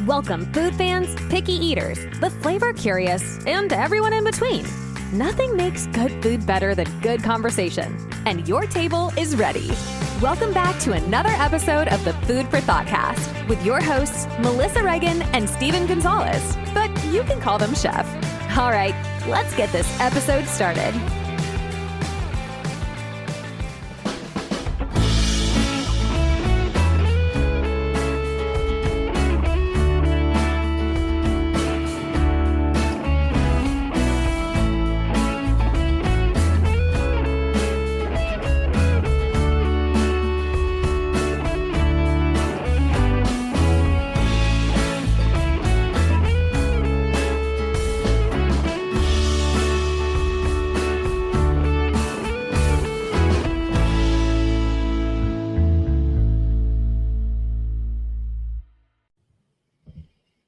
Welcome food fans, picky eaters, the flavor curious, and everyone in between. Nothing makes good food better than good conversation. And your table is ready. Welcome back to another episode of the Food for Thoughtcast with your hosts, Melissa Reagan and Steven Gonzalez. But you can call them Chef. All right, let's get this episode started.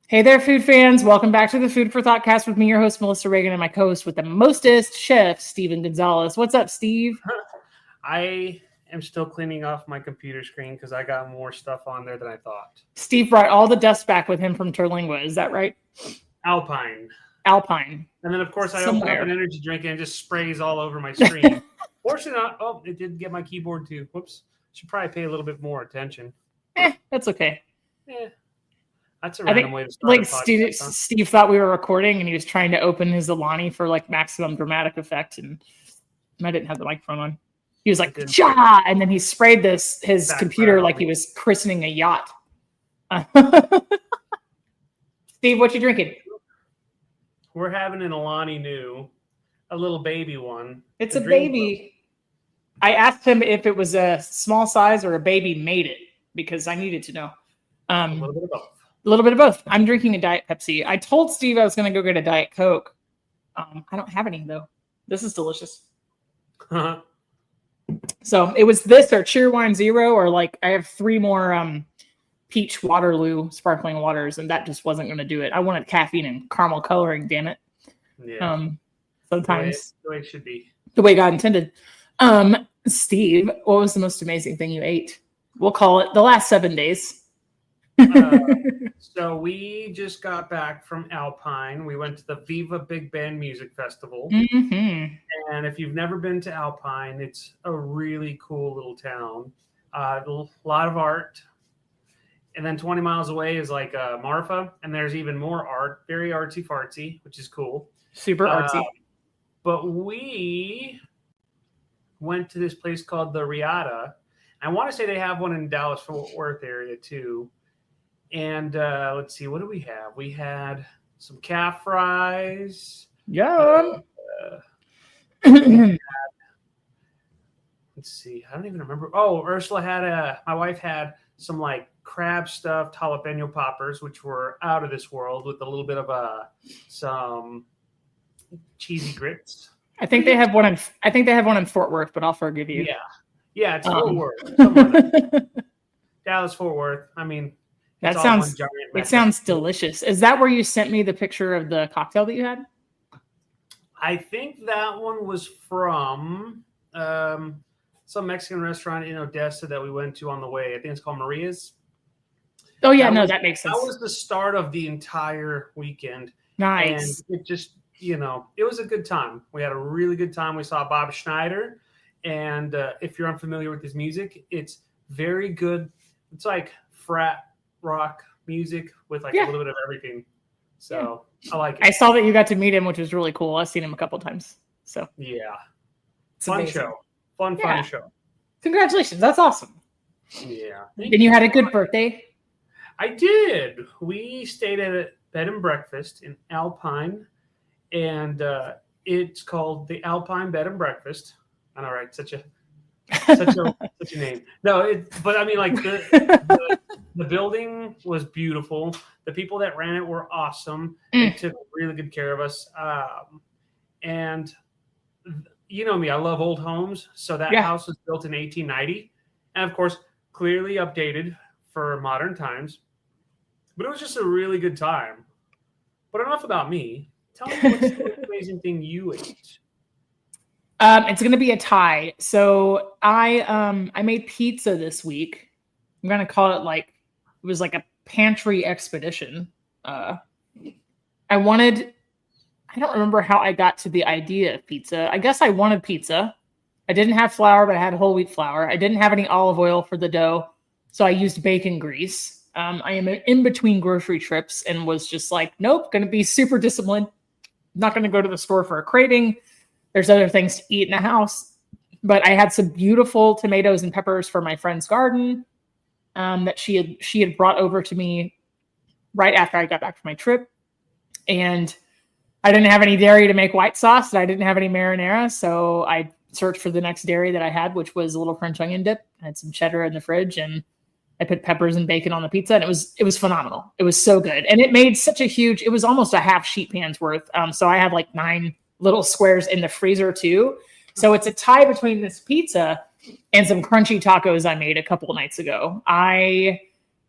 Hey there, food fans. Welcome back to the Food for Thoughtcast with me, your host, Melissa Reagan, and my co-host with the mostest, Chef Steven Gonzalez. What's up, Steve? I am still cleaning off my computer screen because I got more stuff on there than I thought. Steve brought all the dust back with him from Terlingua. Is that right? Alpine. And then, of course, I open up an energy drink and it just sprays all over my screen. Fortunately, it did get my keyboard too. Whoops. Should probably pay a little bit more attention. That's okay. That's a random way to start. Like Steve thought we were recording and he was trying to open his Alani for like maximum dramatic effect, and I didn't have the microphone on. He was like, "Cha!" and then he sprayed his computer like he was christening a yacht. Steve, what you drinking? We're having an Alani Nu, a little baby one. It's a baby. I asked him if it was a small size or a baby made it because I needed to know. A little bit of both. A little bit of both. I'm drinking a Diet Pepsi. I told Steve I was going to go get a Diet Coke. I don't have any, though. This is delicious. So it was this or Cheerwine Zero, or like I have 3 more Peach Waterloo sparkling waters, and that just wasn't going to do it. I wanted caffeine and caramel coloring, damn it. Yeah. Sometimes. The way it should be. The way God intended. Steve, what was the most amazing thing you ate? We'll call it the last 7 days. So we just got back from Alpine. We went to the Viva Big Band Music Festival. Mm-hmm. And if you've never been to Alpine, it's a really cool little town. A lot of art. And then 20 miles away is like Marfa. And there's even more art. Very artsy-fartsy, which is cool. Super artsy. But we went to this place called the Riata. I want to say they have one in Dallas-Fort Worth area too. And let's see, what do we have? We had some calf fries. Yum. Let's see, I don't even remember. Oh, Ursula my wife had some like crab stuffed jalapeno poppers, which were out of this world, with a little bit of some cheesy grits. I think they have one in Fort Worth, but I'll forgive you. Yeah, it's Fort Worth. Dallas Fort Worth. I mean, that sounds delicious. Is that where you sent me the picture of the cocktail that you had? I think that one was from some Mexican restaurant in Odessa that we went to on the way. I think it's called Maria's. Oh yeah, that makes sense. That was the start of the entire weekend. Nice. And it just, it was a good time. We had a really good time. We saw Bob Schneider. And if you're unfamiliar with his music, it's very good. It's like frat rock music with like a little bit of everything. So I like it. I saw that you got to meet him, which was really cool. I've seen him a couple times. So yeah, fun show. Fun show. Congratulations. That's awesome. Yeah. And you had a good birthday? I did. We stayed at a bed and breakfast in Alpine, and it's called the Alpine Bed and Breakfast. I know, right? Such a name. No, but I mean, like the building was beautiful. The people that ran it were awesome. They took really good care of us. And you know me, I love old homes. So that house was built in 1890, and of course, clearly updated for modern times. But it was just a really good time. But enough about me. Tell me what's the amazing thing you ate. It's going to be a tie. So I made pizza this week. I'm going to call it it was like a pantry expedition. I don't remember how I got to the idea of pizza. I guess I wanted pizza. I didn't have flour, but I had whole wheat flour. I didn't have any olive oil for the dough, so I used bacon grease. I am in between grocery trips and was just like, nope, going to be super disciplined. Not going to go to the store for a craving. There's other things to eat in the house. But I had some beautiful tomatoes and peppers for my friend's garden that she had brought over to me right after I got back from my trip. And I didn't have any dairy to make white sauce, and I didn't have any marinara, so I searched for the next dairy that I had, which was a little French onion dip. I had some cheddar in the fridge, and I put peppers and bacon on the pizza, and it was phenomenal. It was so good, and it made such a huge. It was almost a half sheet pan's worth. So I had like 9 little squares in the freezer too. So it's a tie between this pizza and some crunchy tacos I made a couple of nights ago. I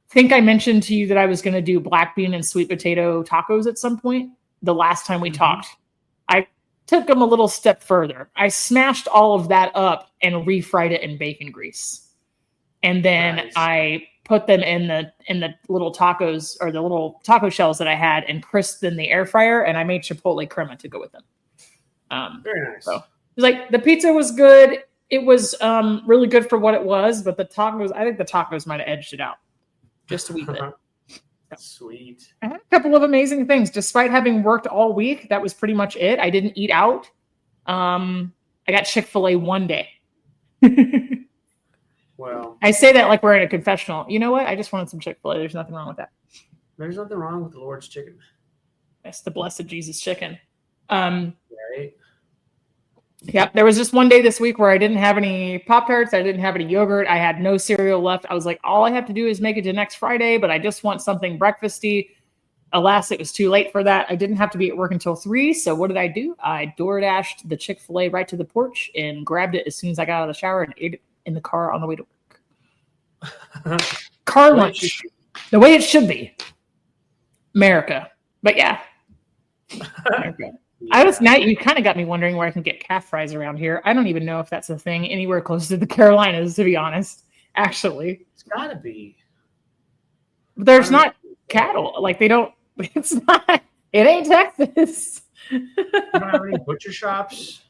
think I mentioned to you that I was going to do black bean and sweet potato tacos at some point. The last time we talked, I took them a little step further. I smashed all of that up and refried it in bacon grease. And then I put them in the little tacos or the little taco shells that I had and crisped in the air fryer. And I made chipotle crema to go with them. Very nice. So it was like the pizza was good. It was really good for what it was, but the tacos, I think the tacos might have edged it out just a wee bit. Sweet. I had a couple of amazing things. Despite having worked all week, that was pretty much it. I didn't eat out. I got Chick-fil-A one day. Well, I say that like we're in a confessional. You know what? I just wanted some Chick-fil-A. There's nothing wrong with that. there's nothing wrong with the Lord's chicken. That's the blessed Jesus chicken. Right? Yep. There was just one day this week where I didn't have any Pop-Tarts. I didn't have any yogurt. I had no cereal left. I was like, all I have to do is make it to next Friday, but I just want something breakfasty. Alas, it was too late for that. I didn't have to be at work until 3. So what did I do? I DoorDashed the Chick-fil-A right to the porch and grabbed it as soon as I got out of the shower and ate it in the car on the way to work. Car lunch. The way it should be. America. But yeah. America. Now you kind of got me wondering where I can get calf fries around here. I don't even know if that's a thing anywhere close to the Carolinas, to be honest. Actually, It's gotta be. there's not cattle. Like they don't. It's not. It ain't Texas. You don't have any butcher shops?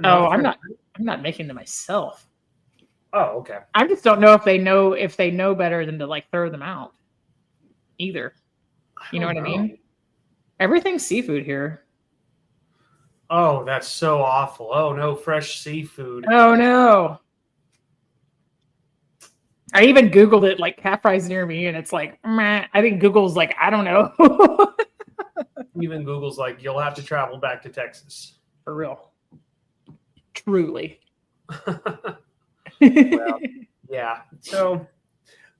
Oh, I'm not making them myself. Oh, okay. I just don't know if they know better than to like throw them out. Either. You know what I mean? Everything's seafood here. Oh, that's so awful. Oh, no fresh seafood. Oh, no. I even Googled it, like calf fries near me, and it's like, meh. I think Google's like, I don't know. Even Google's like, you'll have to travel back to Texas. For real. Truly. Well, yeah. So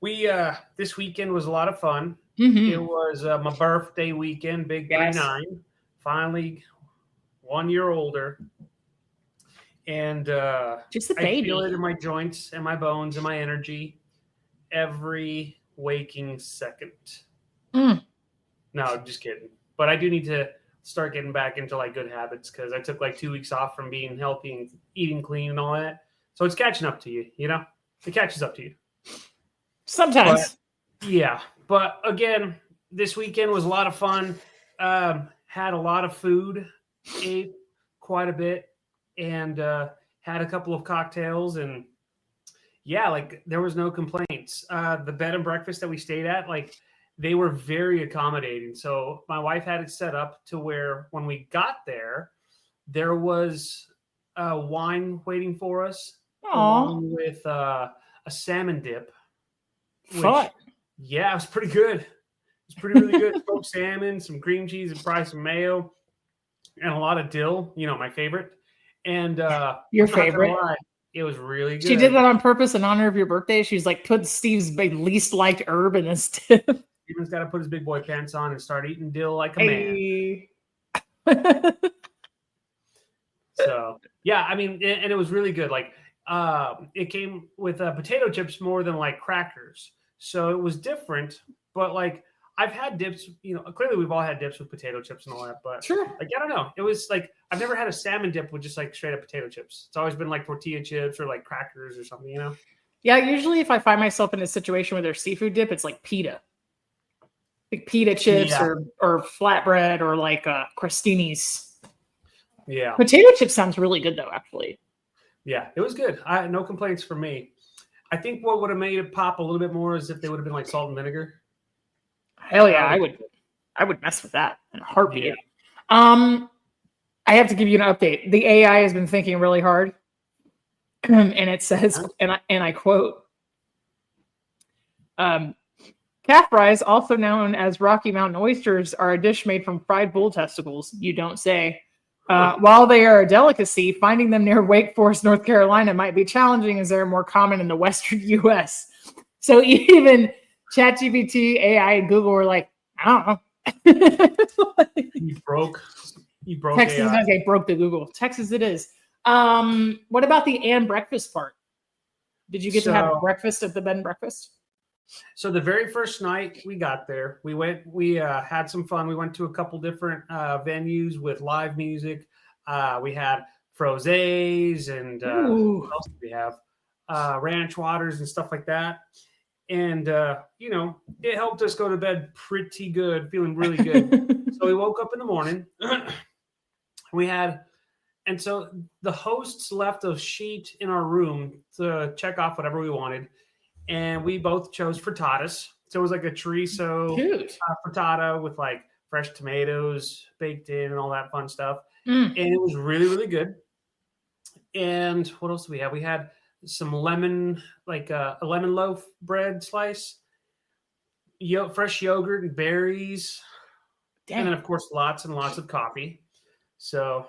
we this weekend was a lot of fun. Mhm. It was my birthday weekend, big 39. Finally 1 year older. And Just a I baby. feel it in my joints and my bones and my energy every waking second. Mm. No, just kidding. But I do need to start getting back into like good habits because I took like 2 weeks off from being healthy and eating clean and all that. So it's catching up to you, you know? It catches up to you. Sometimes. Yeah. But again, this weekend was a lot of fun. Had a lot of food, ate quite a bit, and had a couple of cocktails. And yeah, like there was no complaints. The bed and breakfast that we stayed at, like they were very accommodating. So my wife had it set up to where when we got there, there was wine waiting for us, along with a salmon dip. Fun. Yeah, it was pretty good. It's pretty really good. Smoked salmon, some cream cheese, and probably some mayo, and a lot of dill. You know, my favorite. And Your I'm not gonna favorite? lie, it was really good. She did that on purpose in honor of your birthday. She's like, put Steve's least liked herb in this dip. Steven's got to put his big boy pants on and start eating dill like a man. Hey. So yeah, I mean, and it was really good. Like it came with potato chips more than like crackers, so it was different. But like I've had dips, you know, clearly we've all had dips with potato chips and all that. But Sure. like I don't know, it was like I've never had a salmon dip with just like straight up potato chips. It's always been like tortilla chips or like crackers or something, you know. Yeah, usually if I find myself in a situation where there's seafood dip, it's like pita. like pita chips Yeah. or flatbread or like Crostini's. Yeah. Potato chips sounds really good though, actually. Yeah, it was good. No complaints from me. I think what would have made it pop a little bit more is if they would have been like salt and vinegar. Hell yeah, I would mess with that in a heartbeat. Yeah. I have to give you an update. The AI has been thinking really hard, and it says, and I quote, calf fries, also known as Rocky Mountain oysters, are a dish made from fried bull testicles. You don't say. While they are a delicacy, finding them near Wake Forest, North Carolina might be challenging as they're more common in the Western U.S. So even ChatGPT, AI, and Google were like, I don't know. You broke Texas, AI. okay, broke the Google. Texas it is. What about the and breakfast part? Did you get to have breakfast at the bed and breakfast? So the very first night we got there, we had some fun. We went to a couple different venues with live music. We had frosés and what else did we have? Ranch waters and stuff like that. And, it helped us go to bed pretty good, feeling really good. So we woke up in the morning. And so the hosts left a sheet in our room to check off whatever we wanted. And we both chose frittatas. So it was like a chorizo frittata with like fresh tomatoes baked in and all that fun stuff. And it was really, really good. And what else did we have? We had some lemon, like a lemon loaf bread slice, fresh yogurt and berries. Dang. And then, of course, lots and lots of coffee. So,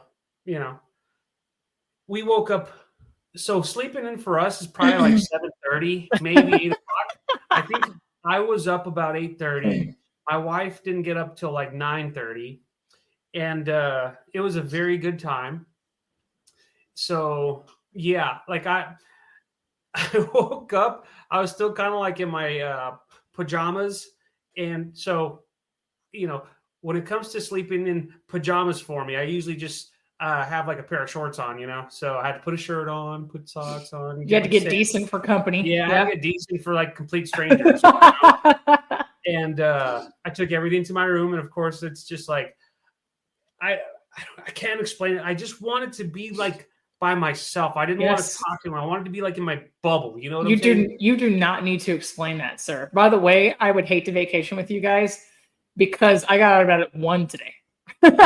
we woke up. So sleeping in for us is probably like 7:30, maybe 8 o'clock. I think I was up about 8:30. My wife didn't get up till like 9:30. And it was a very good time. So, yeah, like I woke up. I was still kind of like in my pajamas. And so, when it comes to sleeping in pajamas for me, I usually just have like a pair of shorts on, so I had to put a shirt on, put socks on. You had to get decent for company. Yeah, I had to get decent for like complete strangers. And I took everything to my room. And of course, it's just like, I can't explain it. I just wanted to be like by myself. I didn't want to talk to him. I wanted to be like in my bubble. You know what I'm saying? You do not need to explain that, sir. By the way, I would hate to vacation with you guys because I got out of bed at 1 today. I'm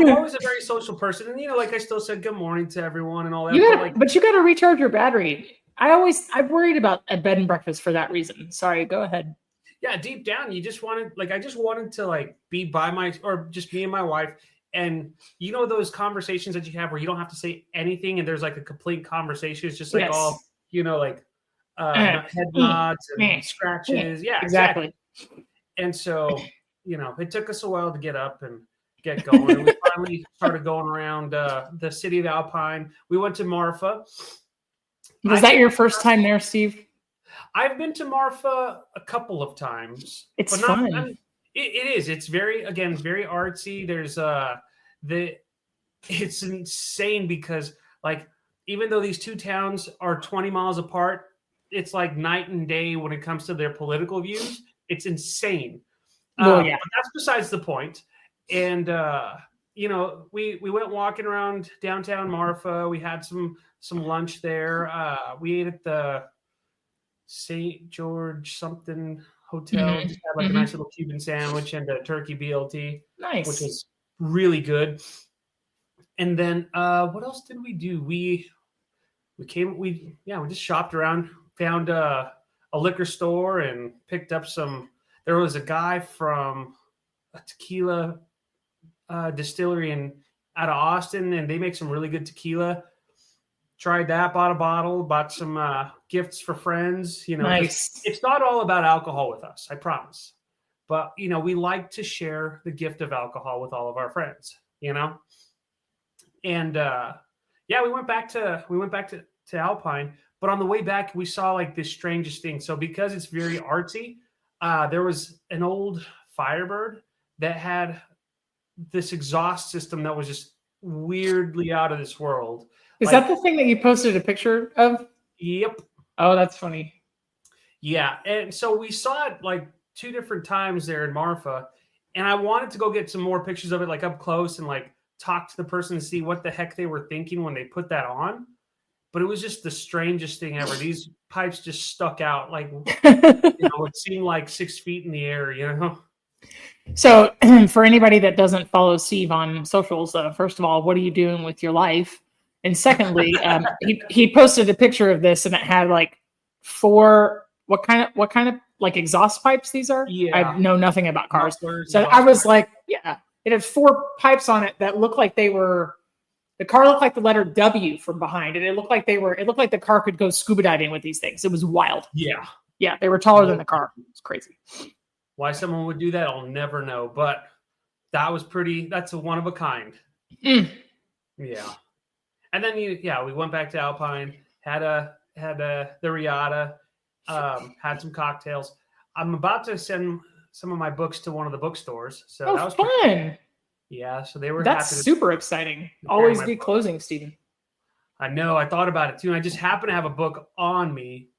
always a very social person, and like I still said good morning to everyone and all that. But you got to recharge your battery. I'm worried about a bed and breakfast for that reason. Sorry, go ahead. Yeah, deep down, you just wanted, I just wanted to be or just me and my wife, and those conversations that you have where you don't have to say anything, and there's like a complete conversation. It's just like all head nods and scratches. Yeah, exactly. And so, it took us a while to get up and get going. And we finally started going around the city of Alpine. We went to Marfa. Was that your first time there, Steve? I've been to Marfa a couple of times. It's fun. It is. It's very artsy. There's it's insane because even though these two towns are 20 miles apart, it's like night and day when it comes to their political views. It's insane. But that's besides the point. And we went walking around downtown Marfa. We had some lunch there. We ate at the St. George something hotel. Just had a nice little Cuban sandwich and a turkey BLT. Nice. Which was really good. And then what else did we do? We just shopped around, found a liquor store and picked up some. There was a guy from a tequila distillery out of Austin, and they make some really good tequila. Tried that, bought a bottle, bought some gifts for friends. Nice. It's not all about alcohol with us, I promise. But we like to share the gift of alcohol with all of our friends. And we went back to Alpine. But on the way back, we saw the strangest thing. So because it's very artsy, there was an old Firebird that had this exhaust system that was just weirdly out of this world. Is that the thing that you posted a picture of? Yep. Oh, that's funny. Yeah, and so we saw it like 2 different times there in Marfa, and I wanted to go get some more pictures of it, like up close, and like talk to the person and see what the heck they were thinking when they put that on. But it was just the strangest thing ever. These pipes just stuck out like it seemed like 6 feet in the air. So, for anybody that doesn't follow Steve on socials, first of all, what are you doing with your life? And secondly, he posted a picture of this, and it had like 4. What kind of like exhaust pipes these are? Yeah. I know nothing about cars, Mufflers, so I was like, yeah, it had 4 pipes on it that looked like they were. The car looked like the letter W from behind, and it looked like the car could go scuba diving with these things. It was wild. Yeah, they were taller than the car. It's crazy. Why someone would do that, I'll never know. But that was pretty. That's a one of a kind. Mm. Yeah, and then we went back to Alpine, had the Riata, had some cocktails. I'm about to send some of my books to one of the bookstores, so that was fun. Yeah, so they were. That's happy super exciting. Always be closing, Stephen. I know. I thought about it too, and I just happen to have a book on me,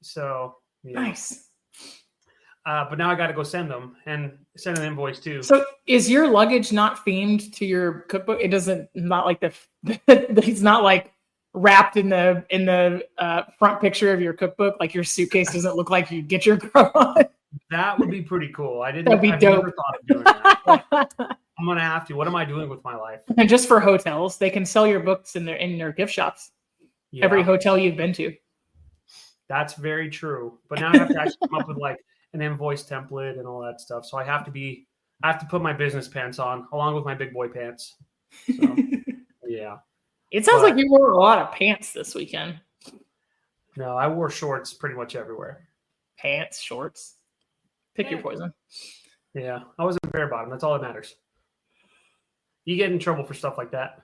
so nice. But now I got to go send them and send an invoice too. So, is your luggage not themed to your cookbook? It doesn't. Not like it's not like wrapped in the front picture of your cookbook. Like your suitcase doesn't look like you get your car on. That would be pretty cool. That'd be dope. Never thought of doing that. I'm gonna have to. What am I doing with my life? And just for hotels, they can sell your books in their gift shops. Yeah. Every hotel you've been to. That's very true. But now I have to actually come up with like an invoice template and all that stuff. So I have to put my business pants on along with my big boy pants. So, yeah. It sounds like you wore a lot of pants this weekend. No, I wore shorts pretty much everywhere. Pants, shorts. Pick your poison. Yeah, I was a bare bottom. That's all that matters. You get in trouble for stuff like that.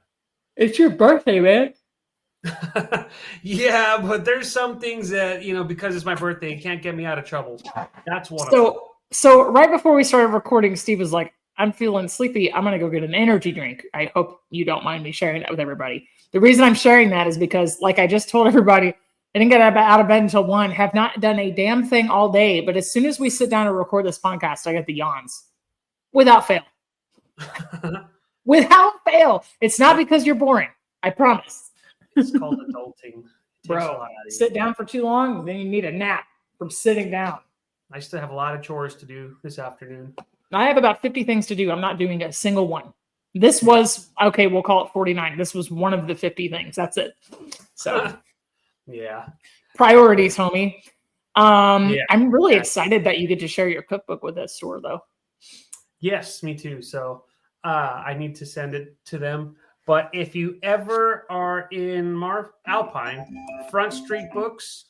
It's your birthday, man. Yeah, but there's some things that, because it's my birthday, can't get me out of trouble. That's one of them. So right before we started recording, Steve was like, I'm feeling sleepy. I'm going to go get an energy drink. I hope you don't mind me sharing that with everybody. The reason I'm sharing that is because, like I just told everybody, I didn't get out of bed until 1, have not done a damn thing all day. But as soon as we sit down and record this podcast, I get the yawns. Without fail. Without fail. It's not because you're boring. I promise. It's called adulting. Bro, sit down for too long, then you need a nap from sitting down. I still have a lot of chores to do this afternoon. I have about 50 things to do. I'm not doing a single one. This was, okay, we'll call it 49. This was one of the 50 things. That's it. So, yeah. Priorities, homie. I'm really excited that you get to share your cookbook with this store, though. Yes, me too. So I need to send it to them. But if you ever are in Alpine, Front Street Books,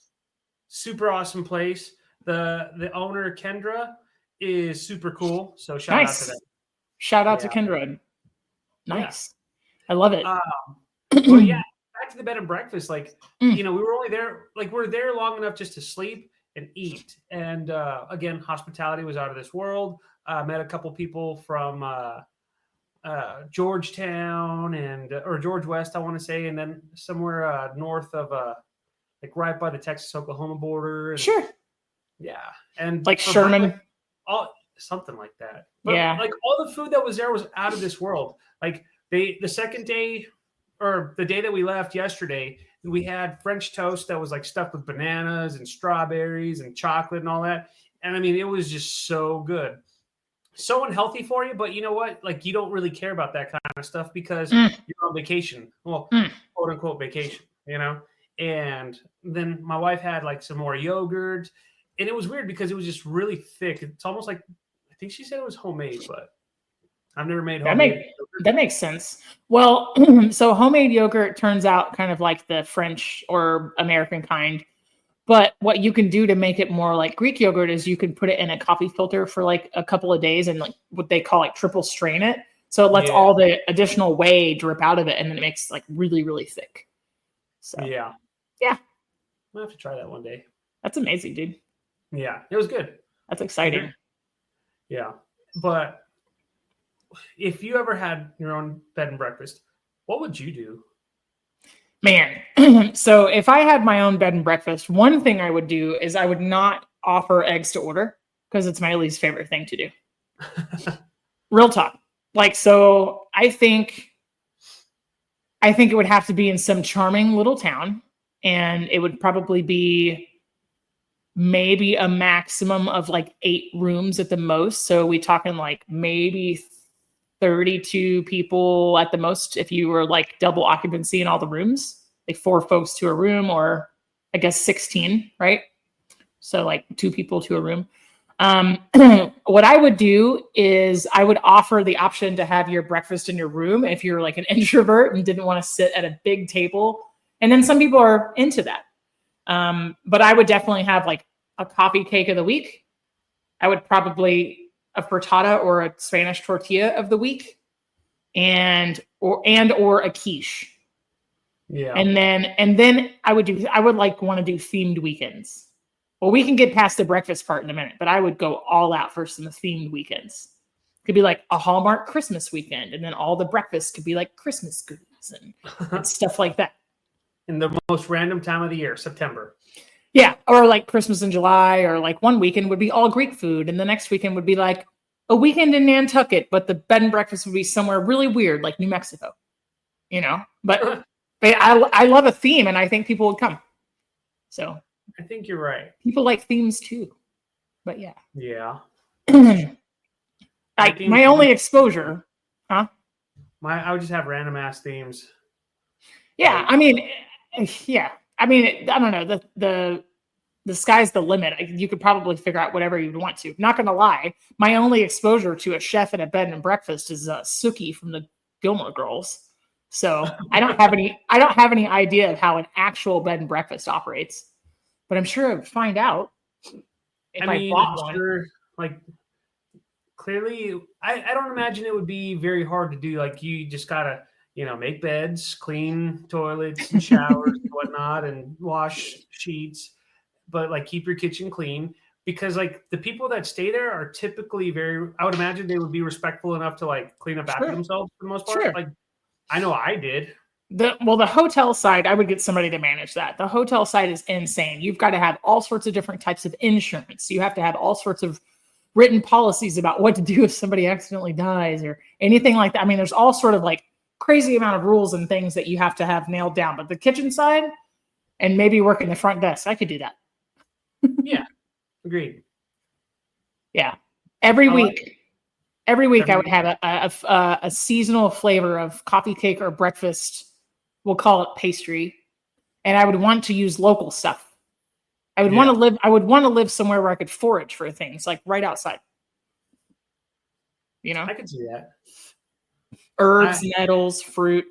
super awesome place. The owner, Kendra, is super cool. So shout out to them. Shout out to Kendra. Nice. Yeah. I love it. Well, yeah, back to the bed and breakfast. Like, we were only there, like we're there long enough just to sleep and eat. And again, hospitality was out of this world. Met a couple people from Georgetown or George West, I want to say, and then somewhere north of like right by the Texas-Oklahoma border. And, sure. Yeah, and like Sherman, something like that. But, yeah, like all the food that was there was out of this world. Like the second day or the day that we left yesterday, we had French toast that was like stuffed with bananas and strawberries and chocolate and all that. And I mean, it was just so good. So unhealthy for you, but you know what? Like, you don't really care about that kind of stuff because you're on vacation. Well, quote unquote vacation, And then my wife had like some more yogurt, and it was weird because it was just really thick. It's almost like, I think she said it was homemade, but I've never made homemade. That makes sense. Well, so homemade yogurt turns out kind of like the French or American kind. But what you can do to make it more like Greek yogurt is you can put it in a coffee filter for like a couple of days and like what they call like triple strain it. So it lets all the additional whey drip out of it, and then it makes like really, really thick. So yeah. I'll have to try that one day. That's amazing, dude. Yeah, it was good. That's exciting. Yeah. But if you ever had your own bed and breakfast, what would you do? Man, so if I had my own bed and breakfast, one thing I would do is I would not offer eggs to order because it's my least favorite thing to do. Real talk. Like, so I think it would have to be in some charming little town, and it would probably be maybe a maximum of like 8 rooms at the most. So we talking like maybe 32 people at the most if you were like double occupancy in all the rooms, like 4 folks to a room, or I guess 16, right? So like 2 people to a room. What I would do is I would offer the option to have your breakfast in your room if you're like an introvert and didn't want to sit at a big table. And then some people are into that. But I would definitely have like a coffee cake of the week. I would probably a frittata or a Spanish tortilla of the week, or a quiche. Yeah. And then I would want to do themed weekends. Well, we can get past the breakfast part in a minute, but I would go all out for some themed weekends. It could be like a Hallmark Christmas weekend, and then all the breakfasts could be like Christmas goodies and stuff like that. In the most random time of the year, September. Yeah, or like Christmas in July, or like one weekend would be all Greek food, and the next weekend would be like a weekend in Nantucket, but the bed and breakfast would be somewhere really weird, like New Mexico. You know, but I love a theme, and I think people would come. So I think you're right. People like themes too, but yeah. Yeah. My only exposure, huh? I would just have random ass themes. Yeah, I mean, yeah. I mean, I don't know. The sky's the limit. You could probably figure out whatever you'd want to. Not going to lie, my only exposure to a chef at a bed and breakfast is Suki from the Gilmore Girls. So I don't have any idea of how an actual bed and breakfast operates. But I'm sure I'd find out if I bought one. Sure, like, clearly, I don't imagine it would be very hard to do. Like, you just gotta, make beds, clean toilets and showers and whatnot, and wash sheets. But like, keep your kitchen clean, because like the people that stay there are typically I would imagine they would be respectful enough to like clean up after themselves for the most part. Sure. Like, I know I did. The hotel side, I would get somebody to manage that. The hotel side is insane. You've got to have all sorts of different types of insurance. You have to have all sorts of written policies about what to do if somebody accidentally dies or anything like that. I mean, there's all sort of like crazy amount of rules and things that you have to have nailed down. But the kitchen side and maybe working the front desk, I could do that. Yeah, agreed. Yeah, every week I would have a seasonal flavor of coffee cake or breakfast. We'll call it pastry, and I would want to use local stuff. I would want to live somewhere where I could forage for things, like right outside. I could see that. Herbs, nettles, fruit.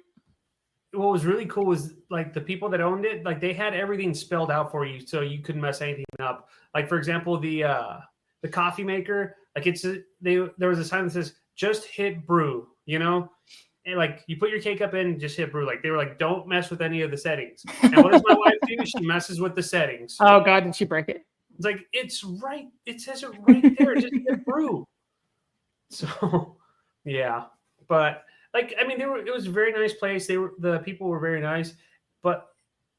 What was really cool was like the people that owned it, like they had everything spelled out for you, so you couldn't mess anything up. Like, for example, the coffee maker, like there was a sign that says "just hit brew," and like you put your cake up in, just hit brew. Like they were like, don't mess with any of the settings. And what does my wife do? She messes with the settings. Oh God, did she break it? It's like, it's right. It says it right there. Just hit brew. So yeah, but like, I mean, it was a very nice place. The people were very nice, but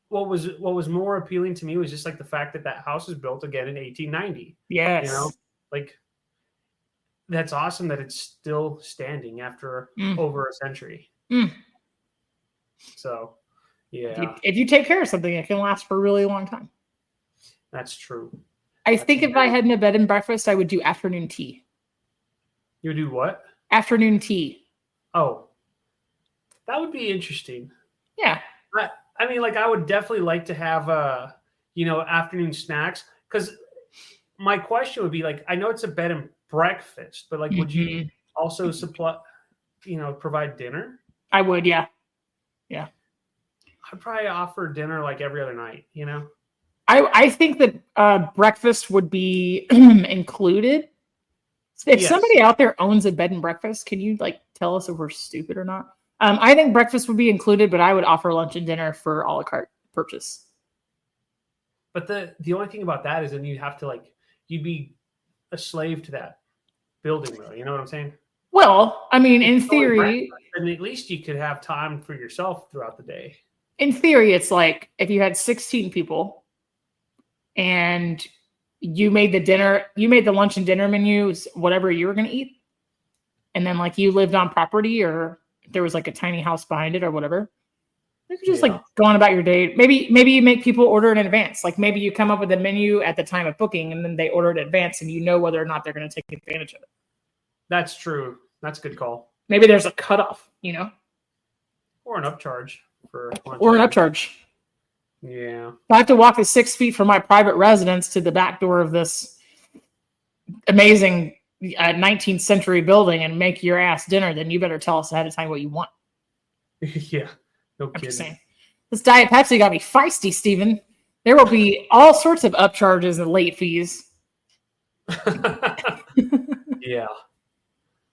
what was more appealing to me was just like the fact that house was built again in 1890. Yes. Like, that's awesome that it's still standing after over a century. So, yeah. If you take care of something, it can last for a really long time. That's true. I think if I had a bed and breakfast, I would do afternoon tea. You would do what? Afternoon tea. Oh, that would be interesting. Yeah. I mean, like, I would definitely like to have, afternoon snacks. Because my question would be, like, I know it's a bed and breakfast, but, like, would you also provide dinner? I would, yeah. Yeah. I'd probably offer dinner, like, every other night, I think that breakfast would be included. If somebody out there owns a bed and breakfast, can you, like, tell us if we're stupid or not? I think breakfast would be included, but I would offer lunch and dinner for a la carte purchase. But the only thing about that is then you have to, like, you'd be a slave to that building, though. You know what I'm saying? Well, I mean, in theory, and at least you could have time for yourself throughout the day. In theory, it's like if you had 16 people and you made the lunch and dinner menus, whatever you were going to eat. And then like you lived on property or there was like a tiny house behind it or whatever. You could just like go on about your day. Maybe you make people order in advance. Like maybe you come up with a menu at the time of booking and then they order it in advance and you know whether or not they're going to take advantage of it. That's true. That's a good call. Maybe there's a cutoff, Or an upcharge for lunch. Or an upcharge. Yeah. If I have to walk the 6 feet from my private residence to the back door of this amazing 19th century building and make your ass dinner, then you better tell us ahead of time what you want. Yeah. No I'm kidding. just saying. This Diet Pepsi got me feisty, Steven. There will be all sorts of upcharges and late fees. Yeah.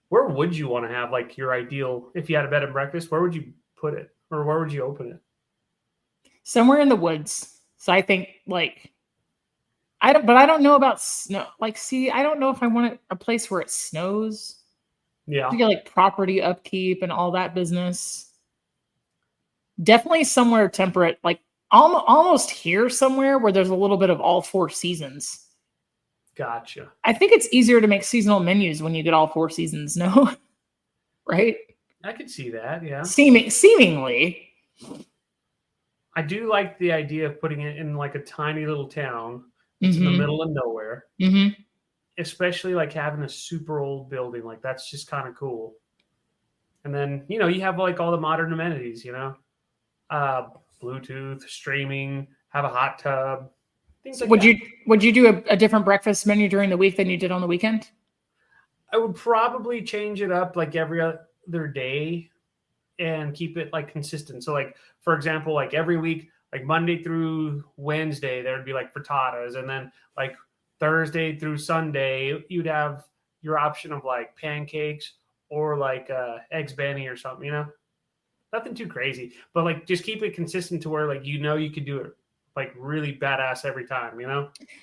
Where would you want to have like your ideal, if you had a bed and breakfast, where would you put it? Or where would you open it? Somewhere in the woods. So I think like, I don't know about snow. Like, see, I don't know if I want a place where it snows. Yeah. To get like property upkeep and all that business. Definitely somewhere temperate, like almost here somewhere where there's a little bit of all 4 seasons. Gotcha. I think it's easier to make seasonal menus when you get all 4 seasons, no? Right? I could see that, yeah. Seemingly. I do like the idea of putting it in like a tiny little town. It's in the middle of nowhere. Mm-hmm. Especially like having a super old building. Like that's just kind of cool. And then, you have like all the modern amenities, Bluetooth, streaming, have a hot tub, things like that. Would you do a different breakfast menu during the week than you did on the weekend? I would probably change it up like every other day and keep it like consistent. So like, for example, like every week, like Monday through Wednesday, there would be like frittatas. And then like Thursday through Sunday, you'd have your option of like pancakes or like eggs Benny or something, Nothing too crazy, but like just keep it consistent to where like you could do it like really badass every time,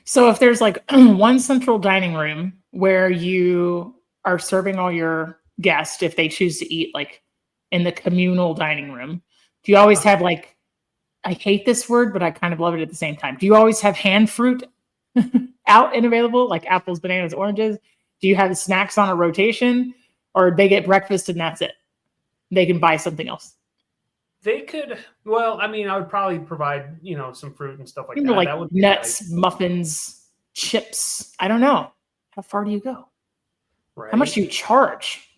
So if there's like one central dining room where you are serving all your guests, if they choose to eat like in the communal dining room, do you always have like, I hate this word, but I kind of love it at the same time. Do you always have hand fruit out and available, like apples, bananas, oranges? Do you have snacks on a rotation, or they get breakfast and that's it? They can buy something else. They could. Well, I mean, I would probably provide, some fruit and stuff like that. Like that would nuts, nice. Muffins, chips. I don't know. How far do you go? Right. How much do you charge?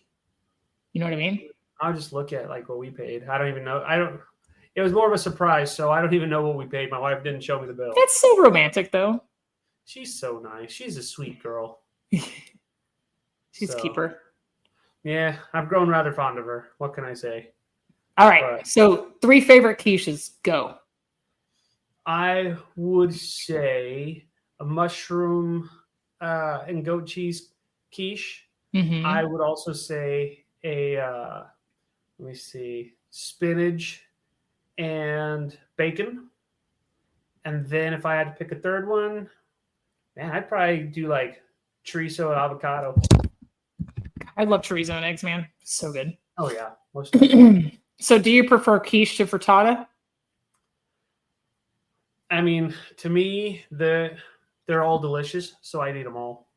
You know what I mean? I'll just look at like what we paid. I don't even know. It was more of a surprise, so I don't even know what we paid. My wife didn't show me the bill. That's so romantic, though. She's so nice. She's a sweet girl. She's a keeper. Yeah, I've grown rather fond of her. What can I say? All right. So 3 favorite quiches. Go. I would say a mushroom and goat cheese quiche. Mm-hmm. I would also say spinach and bacon. And then if I had to pick a third one, man, I'd probably do like chorizo and avocado. I love chorizo and eggs, man. So good. Oh, yeah. Most definitely. So do you prefer quiche to frittata? I mean, to me, they're all delicious, so I'd eat them all.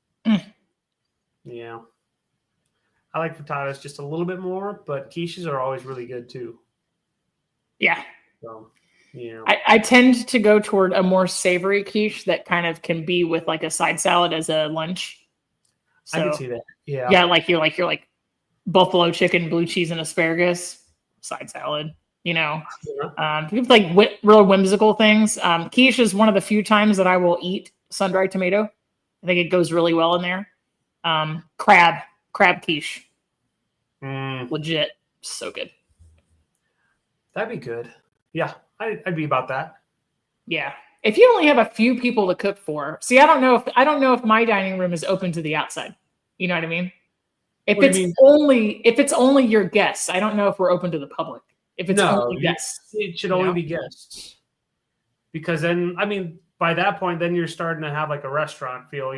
Yeah. I like frittatas just a little bit more, but quiches are always really good too. Yeah. So, yeah. I tend to go toward a more savory quiche that kind of can be with like a side salad as a lunch. So, I can see that. Yeah. Yeah, like you're like buffalo chicken, blue cheese, and asparagus side salad. Yeah. Like real whimsical things. Quiche is one of the few times that I will eat sun-dried tomato. I think it goes really well in there. Crab quiche. Legit. So good. That'd be good. Yeah, I'd be about that. Yeah. If you only have a few people to cook for, see, I don't know if my dining room is open to the outside. You know what I mean? If it's only your guests, I don't know if we're open to the public. If it's only guests, it should only be guests. Because then, I mean, by that point, then you're starting to have like a restaurant feel,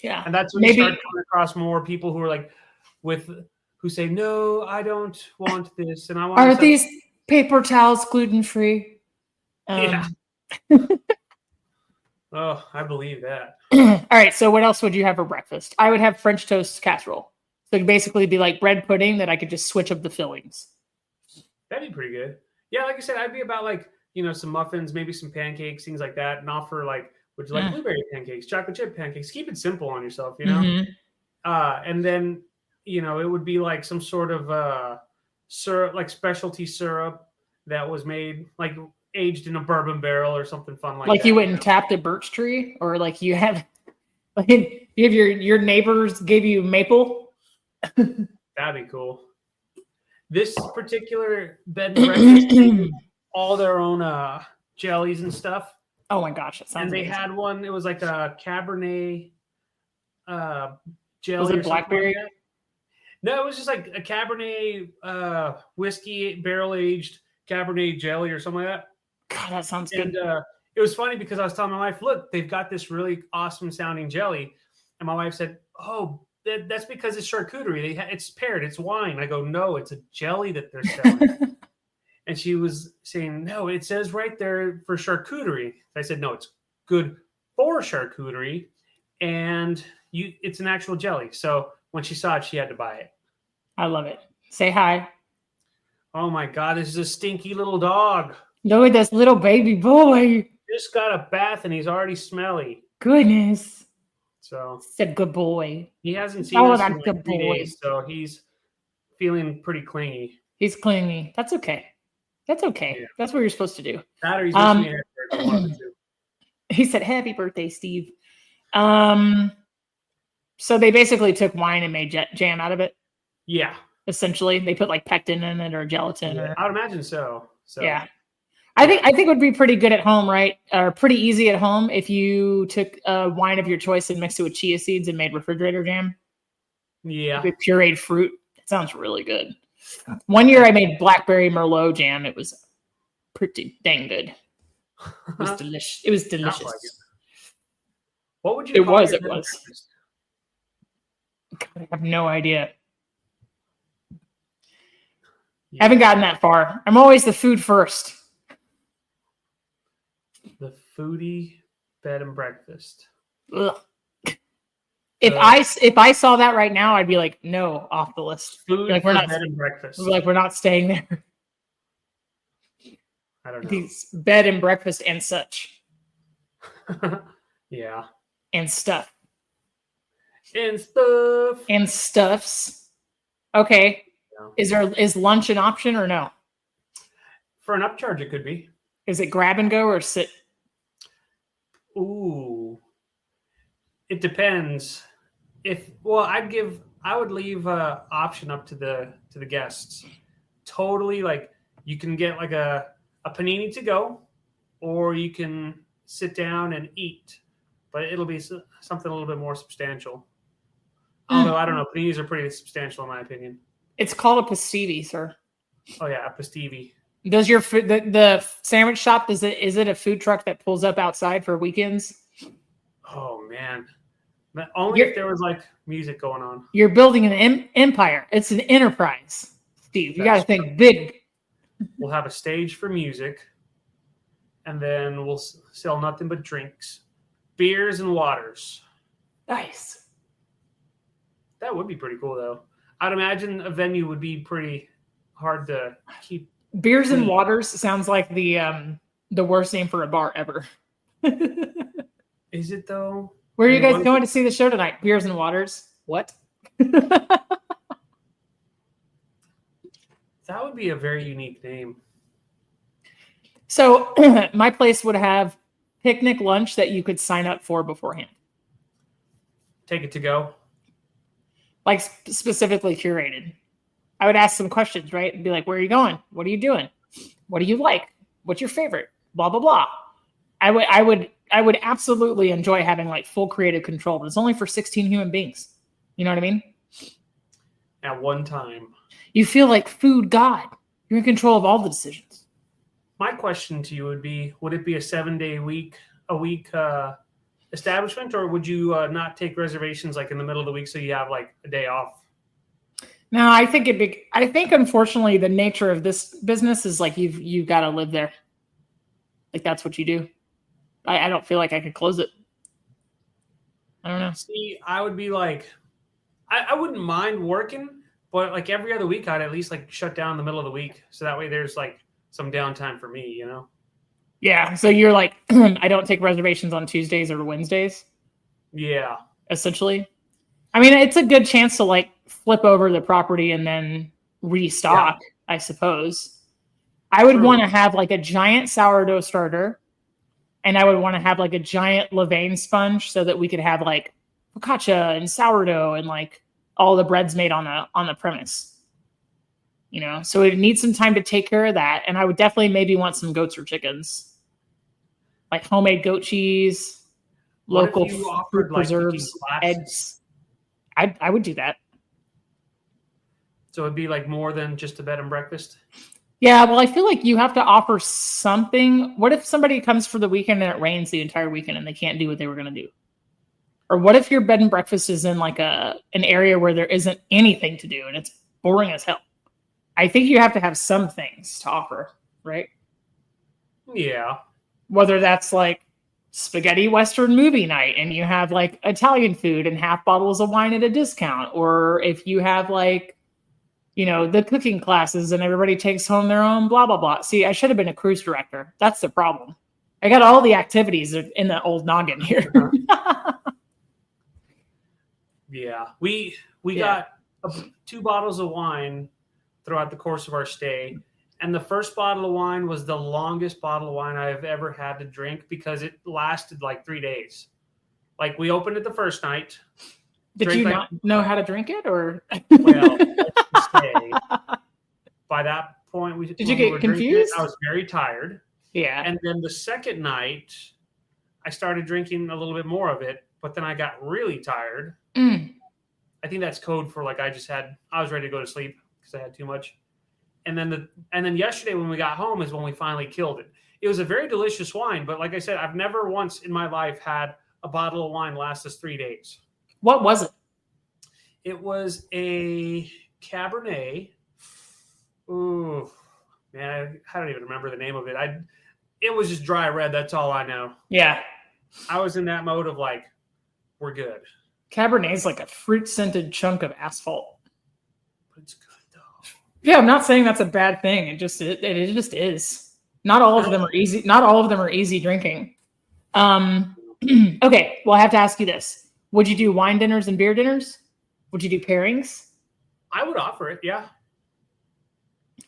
Yeah. And that's when you start coming across more people who are like, who say, no, I don't want this. And I want. Are these paper towels gluten-free? Yeah. Oh, I believe that. All right. So what else would you have for breakfast? I would have French toast casserole. So it'd basically be like bread pudding that I could just switch up the fillings. That'd be pretty good. Yeah, like I said, I'd be about like, some muffins, maybe some pancakes, things like that, and offer like, would you like blueberry pancakes, chocolate chip pancakes? Keep it simple on yourself, Mhm. And then, it would be like some sort of syrup, like specialty syrup that was made like aged in a bourbon barrel or something fun like Like that. you went and tapped a birch tree, or like you have, like you have your neighbors gave you maple. That'd be cool. This particular bed and breakfast, they do all their own jellies and stuff. Oh my gosh, that sounds And they amazing. had one. It was like a Cabernet jelly. Was it or something blackberry? like that. No, it was just like a Cabernet whiskey barrel aged Cabernet jelly or something like that. God, that sounds good. And it was funny because I was telling my wife, "Look, they've got this really awesome sounding jelly," and my wife said, "Oh, that's because it's charcuterie. It's paired. It's wine." I go, "No, it's a jelly that they're selling." And she was saying, "No, it says right there for charcuterie." I said, "No, it's good for charcuterie, and it's an actual jelly." So when she saw it, she had to buy it. I love it. Say hi. Oh my God, this is a stinky little dog. Look at this little baby boy. Just got a bath and he's already smelly. Goodness. So It's a good boy. he hasn't seen Oh, us that's in like good 3 boy. days, so he's feeling pretty clingy. He's clingy. That's okay. That's okay. Yeah. That's what you're supposed to do. That or he's wishing he had a one of the two. He said, "Happy birthday, Steve." So they basically took wine and made jam out of it. Yeah, Essentially, they put like pectin in it or gelatin. I would imagine so. So Yeah. I think it would be pretty good at home, right? Or pretty easy at home if you took wine of your choice and mixed it with chia seeds and made refrigerator jam yeah. with pureed fruit. It sounds really good. One year I made blackberry merlot jam. It was pretty dang good. It was delicious. It was delicious. Like it. What would you? It call was. your It bed and was. breakfast? God, I have no idea. Yeah. I haven't gotten that far. I'm always the food first. The foodie bed and breakfast. Ugh. If I saw that right now, I'd be like, no, off the list. Food Like, we're for not- bed and breakfast. We're not staying there. I don't know. These bed and breakfast and such Yeah. and stuff And stuff. and stuffs. Okay, Yeah. is lunch an option or no? For an upcharge, it could be. Is it grab and go or sit? Ooh. It depends. I would leave option up to the guests. Totally, like you can get like a panini to go, or you can sit down and eat, but it'll be something a little bit more substantial. Although I don't know, paninis are pretty substantial in my opinion. It's called a pastivi, sir. Oh yeah, a pastivi. Does your food the sandwich shop is it a food truck that pulls up outside for weekends? Oh man, but only You're- if there was like music going on. You're building an empire. It's an enterprise, Steve. You got to That's think big. We'll have a stage for music, and then we'll sell nothing but drinks, beers and waters. Nice. That would be pretty cool, though. I'd imagine a venue would be pretty hard to keep. Beers and Clean. waters sounds like the worst name for a bar ever. Is it though? Where are you guys One- going to see the show tonight? Beers and waters. What? That would be a very unique name. So my place would have picnic lunch that you could sign up for beforehand, Take it to go. like specifically curated. I would ask some questions, right? And be like, where are you going? What are you doing? What do you like? What's your favorite? Blah, blah, blah. I would absolutely enjoy having like full creative control, but it's only for 16 human beings. You know what I mean? At one time. You feel like food god. You're in control of all the decisions. My question to you would be: would it be a 7-day a week establishment, or would you not take reservations like in the middle of the week so you have like a day off? No, I think unfortunately the nature of this business is like you've got to live there. Like that's what you do. I don't feel like I could close it. I don't know. See, I would be like, I wouldn't mind working, but like every other week, I'd at least like shut down in the middle of the week. So that way there's like some downtime for me, you know? Yeah. So you're like, I don't take reservations on Tuesdays or Wednesdays, Yeah. essentially. I mean, it's a good chance to like flip over the property and then restock, I suppose. I would True. want to have like a giant sourdough starter, and I would want to have like a giant levain sponge so that we could have like focaccia and sourdough and like all the breads made on the premise. You know, so we'd need some time to take care of that, and I would definitely maybe want some goats or chickens, like homemade goat cheese, What local if you fruit offered, like, preserves, cooking classes? eggs. I would do that. So it'd be like more than just a bed and breakfast. Yeah, well, I feel like you have to offer something. What if somebody comes for the weekend and it rains the entire weekend and they can't do what they were going to do? Or what if your bed and breakfast is in like an area where there isn't anything to do and it's boring as hell? I think you have to have some things to offer, right? Yeah. Whether that's like spaghetti Western movie night and you have like Italian food and half bottles of wine at a discount, or if you have like, you know, the cooking classes and everybody takes home their own blah, blah, blah. See, I should have been a cruise director. That's the problem. I got all the activities in the old noggin here. Yeah. We Yeah. got 2 bottles of wine throughout the course of our stay. And the first bottle of wine was the longest bottle of wine I've ever had to drink because it lasted like 3 days. Like we opened it the first night. Did you not know how to drink it, or? Well, let's just say, by that point, Did you get confused? I was very tired. Yeah. And then the second night, I started drinking a little bit more of it, but then I got really tired. Mm. I think that's code for like I was ready to go to sleep because I had too much. And then yesterday when we got home is when we finally killed it. It was a very delicious wine, but like I said, I've never once in my life had a bottle of wine last us 3 days. What was it? It was a Cabernet. Ooh, man, I don't even remember the name of it. It was just dry red. That's all I know. Yeah. I was in that mode of like, we're good. Cabernet is like a fruit-scented chunk of asphalt. But it's good though. Yeah, I'm not saying that's a bad thing. It just is. Not all of them are easy. Not all of them are easy drinking. Okay, well, I have to ask you this: would you do wine dinners and beer dinners? Would you do pairings I would offer it, yeah.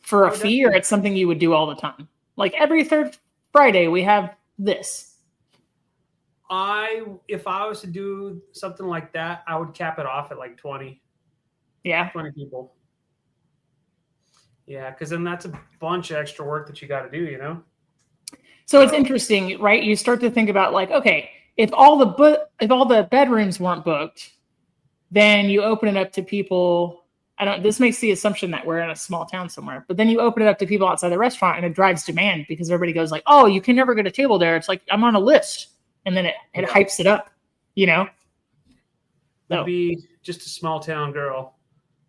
for a fee, or it's something you would do all the time? Like every third Friday, we have this. If I was to do something like that, I would cap it off at like 20 people. Yeah, because then that's a bunch of extra work that you got to do, you know? So it's interesting, right? You start to think about like, okay, if all the bedrooms weren't booked, then you open it up to people. This makes the assumption that we're in a small town somewhere, but then you open it up to people outside the restaurant and it drives demand because everybody goes like, oh, you can never get a table there. It's like, I'm on a list. And then it hypes it up, you know? Would be just a small town girl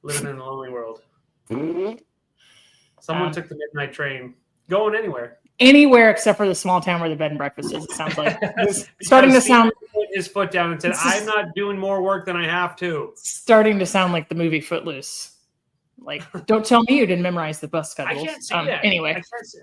living in a lonely world. Someone took the midnight train, going anywhere. Anywhere except for the small town where the bed and breakfast is, it sounds like. It's starting to sound... Put his foot down and said, I'm not doing more work than I have to. Starting to sound like the movie Footloose. Like, don't tell me you didn't memorize the bus schedules. I can't say that. Anyway. I can't say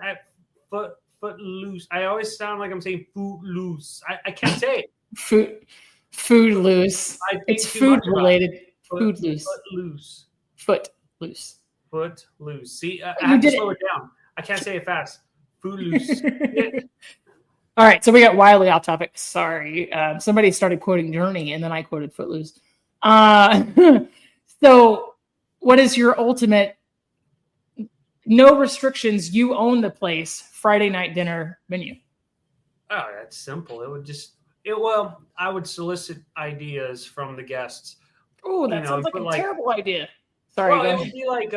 Footloose. I always sound like I'm saying footloose. I can't say it. Food loose. It's food related. Food loose. Footloose. Footloose. Footloose. See, I have to slow it down. I can't say it fast. Footloose. All right, so we got wildly off topic. Sorry. Somebody started quoting Journey, and then I quoted Footloose. So what is your ultimate, no restrictions, you own the place, Friday night dinner menu? Oh, that's simple. I would solicit ideas from the guests. Oh, that sounds like a terrible idea. Sorry. Well, it would be like,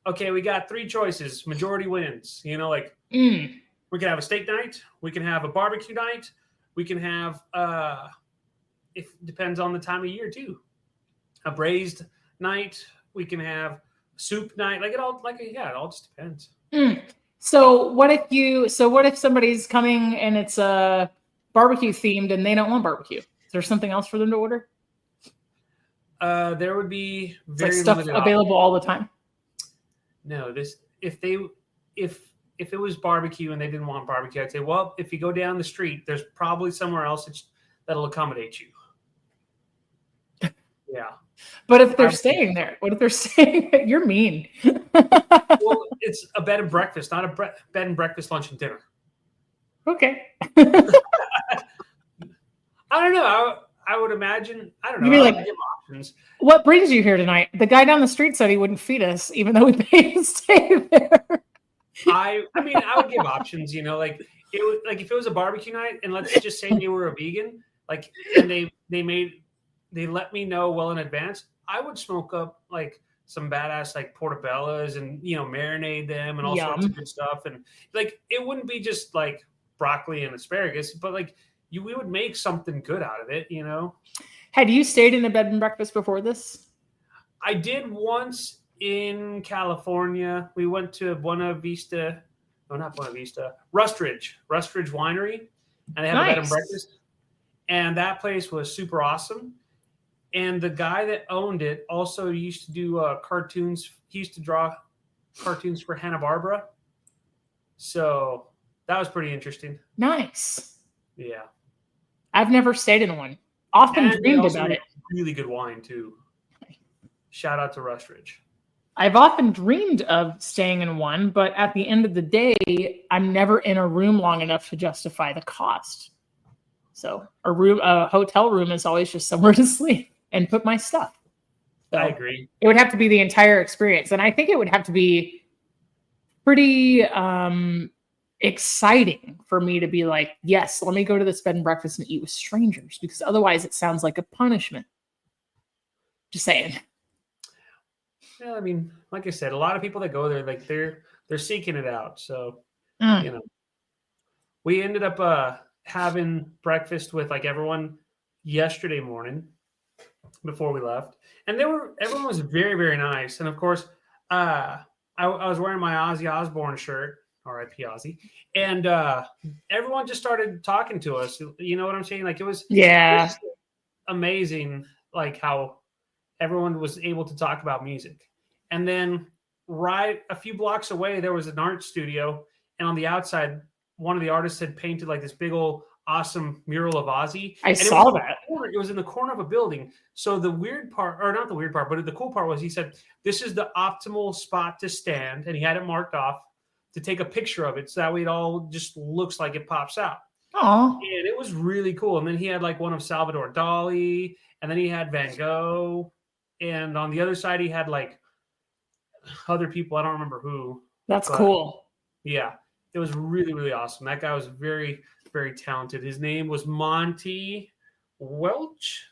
okay, we got 3 choices. Majority wins. You know, like we can have a steak night. We can have a barbecue night. We can have, it depends on the time of year too, a braised night. We can have soup night. Like it all just depends. So what if somebody's coming and it's barbecue themed and they don't want barbecue? Is there something else for them to order? There would be It's very like stuff limited available all the time. No, if it was barbecue and they didn't want barbecue, I'd say, well, if you go down the street, there's probably somewhere else that'll accommodate you. Yeah. But if they're staying there, what if they're staying? You're mean. Well, it's a bed and breakfast, not a bed and breakfast, lunch and dinner. Okay. I don't know. I would imagine. I don't know. You'd be like, give options. What brings you here tonight? The guy down the street said he wouldn't feed us, even though we paid to stay there. I mean, I would give options. Like it would, like if it was a barbecue night, and let's just say you were a vegan, like, and they let me know well in advance, I would smoke up like some badass like portobellos and marinate them and all sorts of good stuff, and like it wouldn't be just like broccoli and asparagus, but like we would make something good out of it. Had you stayed in a bed and breakfast before this? I did once in California. We went to Rustridge Winery, and they have a bed and breakfast, and that place was super awesome. And the guy that owned it also used to do cartoons. He used to draw cartoons for Hanna-Barbera. So that was pretty interesting. Nice. Yeah. I've never stayed in one. Often dreamed about it. Really good wine, too. Shout out to Rustridge. I've often dreamed of staying in one, but at the end of the day, I'm never in a room long enough to justify the cost. So a hotel room is always just somewhere to sleep and put my stuff. So I agree. It would have to be the entire experience. And I think it would have to be pretty exciting for me to be like, yes, let me go to this bed and breakfast and eat with strangers, because otherwise it sounds like a punishment. Just saying. Yeah, I mean, like I said, a lot of people that go there, like they're seeking it out. So, we ended up having breakfast with like everyone yesterday morning before we left, and everyone was very, very nice. And of course, I was wearing my Ozzy Osbourne shirt, R.I.P. Ozzy, and everyone just started talking to us. You know what I'm saying? Like it was amazing, like how everyone was able to talk about music. And then right a few blocks away, there was an art studio, and on the outside, one of the artists had painted like this big old awesome mural of Ozzy. I saw that. It was in the corner of a building. So the weird part, or not the weird part, but the cool part was he said, this is the optimal spot to stand. And he had it marked off to take a picture of it. So that way it all just looks like it pops out. Oh. And it was really cool. And then he had like one of Salvador Dali, and then he had Van Gogh. And on the other side, he had like other people. I don't remember who. That's cool. Yeah. It was really, really awesome. That guy was very, very talented. His name was Monty Welch.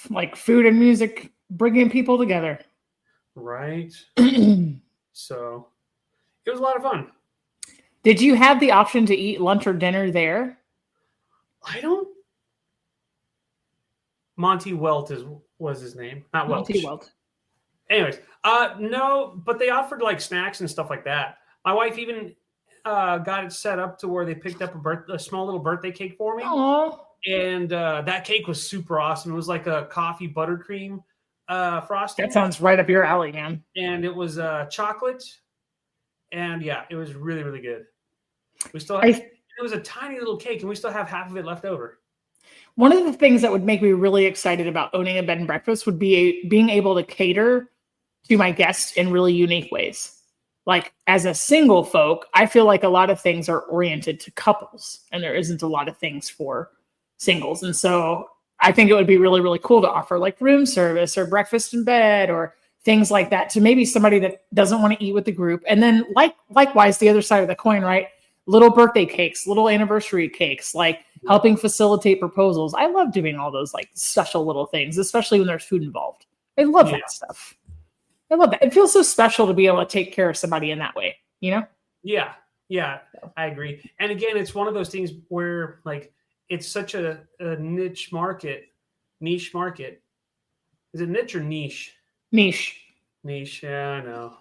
Like food and music bringing people together. Right. So it was a lot of fun. Did you have the option to eat lunch or dinner there? Monty Welt was his name, not Welch. Monty Welt. Anyways, no, but they offered like snacks and stuff like that. My wife even got it set up to where they picked up a small little birthday cake for me. Aww. And that cake was super awesome. It was like a coffee buttercream frosting. That sounds right up your alley, man. And it was chocolate. And yeah, it was really, really good. It was a tiny little cake, and we still have half of it left over. One of the things that would make me really excited about owning a bed and breakfast would be being able to cater to my guests in really unique ways. Like as a single folk, I feel like a lot of things are oriented to couples, and there isn't a lot of things for singles. And so I think it would be really, really cool to offer like room service or breakfast in bed or things like that to maybe somebody that doesn't want to eat with the group. And then likewise, the other side of the coin, right? Little birthday cakes, little anniversary cakes, like helping facilitate proposals. I love doing all those like special little things, especially when there's food involved. I love that stuff. I love that. It feels so special to be able to take care of somebody in that way, you know? Yeah, I agree. And again, it's one of those things where like it's such a niche market. Is it niche or niche? Niche. Niche, yeah, I know.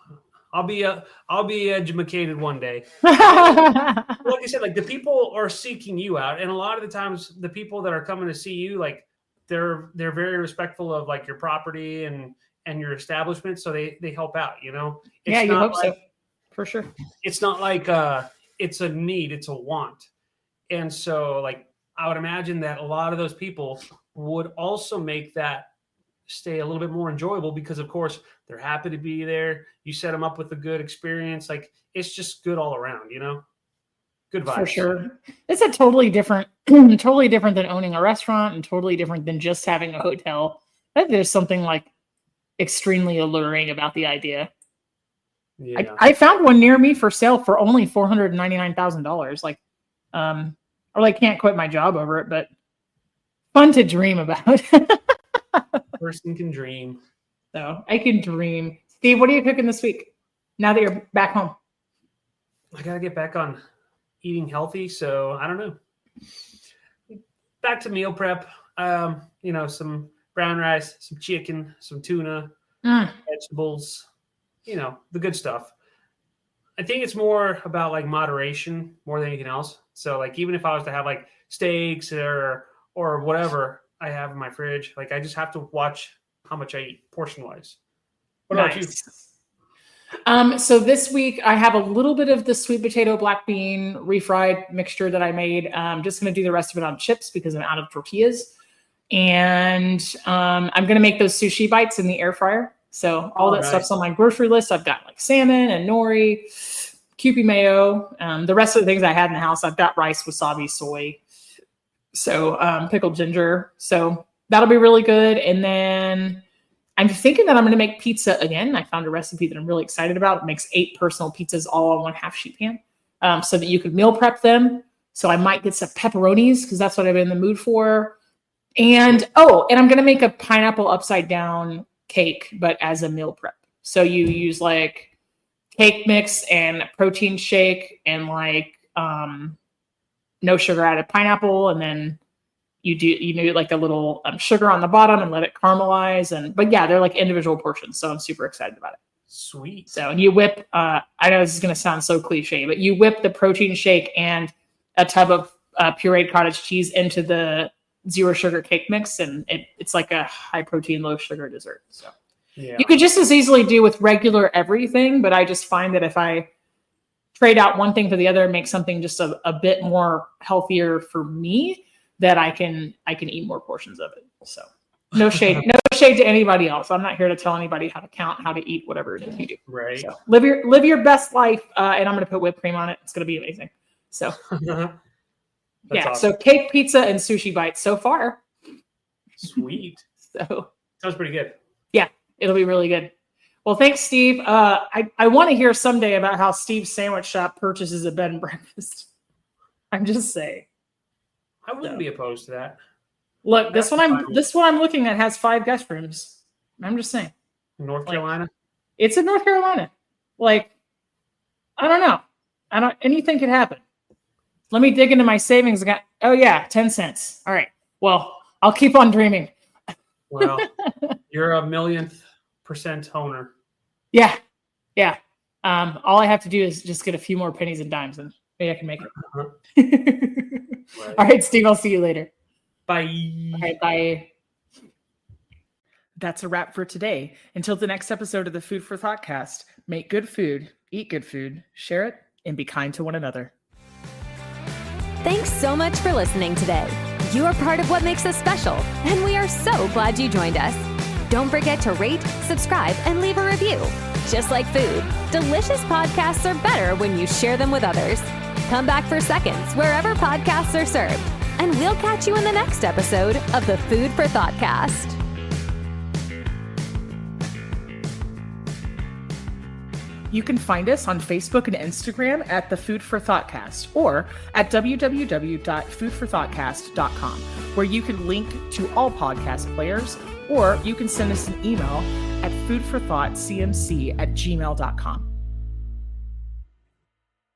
I'll be educated one day. Like I said, like the people are seeking you out, and a lot of the times the people that are coming to see you, like they're very respectful of like your property and your establishment, so they help out. You know, Yeah, you hope so, for sure. It's not like it's a need, it's a want, and so like I would imagine that a lot of those people would also make that stay a little bit more enjoyable because of course they're happy to be there. You set them up with a good experience. Like it's just good all around, you know, good vibes. For sure. It's a totally different than owning a restaurant and totally different than just having a hotel. I think there's something like extremely alluring about the idea. Yeah. I found one near me for sale for only $499,000. Like, I really can't quit my job over it, but fun to dream about. Person can dream. So I can dream. Steve, what are you cooking this week? Now that you're back home. I gotta get back on eating healthy, so I don't know. Back to meal prep. You know, some brown rice, some chicken, some tuna, vegetables. You know, the good stuff. I think it's more about like moderation more than anything else. So like even if I was to have like steaks or whatever I have in my fridge, like I just have to watch how much I eat portion wise. What about you? So this week I have a little bit of the sweet potato, black bean, refried mixture that I made. I'm just going to do the rest of it on chips because I'm out of tortillas. And I'm going to make those sushi bites in the air fryer. So all that stuff's on my grocery list. I've got like salmon and nori, Kewpie mayo. The rest of the things I had in the house, I've got rice, wasabi, soy. So pickled ginger. So that'll be really good. And then I'm thinking that I'm going to make pizza again. I found a recipe that I'm really excited about. It makes 8 personal pizzas all on 1/2 sheet pan so that you could meal prep them. So I might get some pepperonis because that's what I've been in the mood for. And I'm going to make a pineapple upside down cake, but as a meal prep. So you use like cake mix and protein shake and like no sugar added pineapple, and then you do like a little sugar on the bottom and let it caramelize. But yeah, they're like individual portions, so I'm super excited about it. Sweet. So and you whip. I know this is going to sound so cliche, but you whip the protein shake and a tub of pureed cottage cheese into the 0 sugar cake mix, and it's like a high protein, low sugar dessert. So yeah, you could just as easily do with regular everything, but I just find that if I trade out one thing for the other and make something just a bit more healthier for me, that I can eat more portions of it. So no shade to anybody else. I'm not here to tell anybody how to count, how to eat, whatever it is you do. Right. So live your best life, and I'm going to put whipped cream on it. It's going to be amazing. So yeah. Awesome. So cake, pizza, and sushi bites so far. Sweet. So sounds pretty good. Yeah, it'll be really good. Well, thanks, Steve. I want to hear someday about how Steve's Sandwich Shop purchases a bed and breakfast. I'm just saying. I wouldn't be opposed to that. Look, this one I'm looking at has 5 guest rooms. I'm just saying. North Carolina? It's in North Carolina. Like, I don't know. Anything could happen. Let me dig into my savings account. Oh yeah, 10 cents. All right. Well, I'll keep on dreaming. Well, you're a 1,000,000% owner. Yeah. Yeah. All I have to do is just get a few more pennies and dimes, and maybe I can make it. Right. All right, Steve, I'll see you later. Bye. All right, bye. That's a wrap for today. Until the next episode of the Food for Thoughtcast, make good food, eat good food, share it, and be kind to one another. Thanks so much for listening today. You are part of what makes us special, and we are so glad you joined us. Don't forget to rate, subscribe, and leave a review. Just like food, delicious podcasts are better when you share them with others. Come back for seconds wherever podcasts are served, and we'll catch you in the next episode of the Food for Thoughtcast. You can find us on Facebook and Instagram at the Food for Thoughtcast, or at www.foodforthoughtcast.com, where you can link to all podcast players, or you can send us an email at foodforthoughtcmc@gmail.com.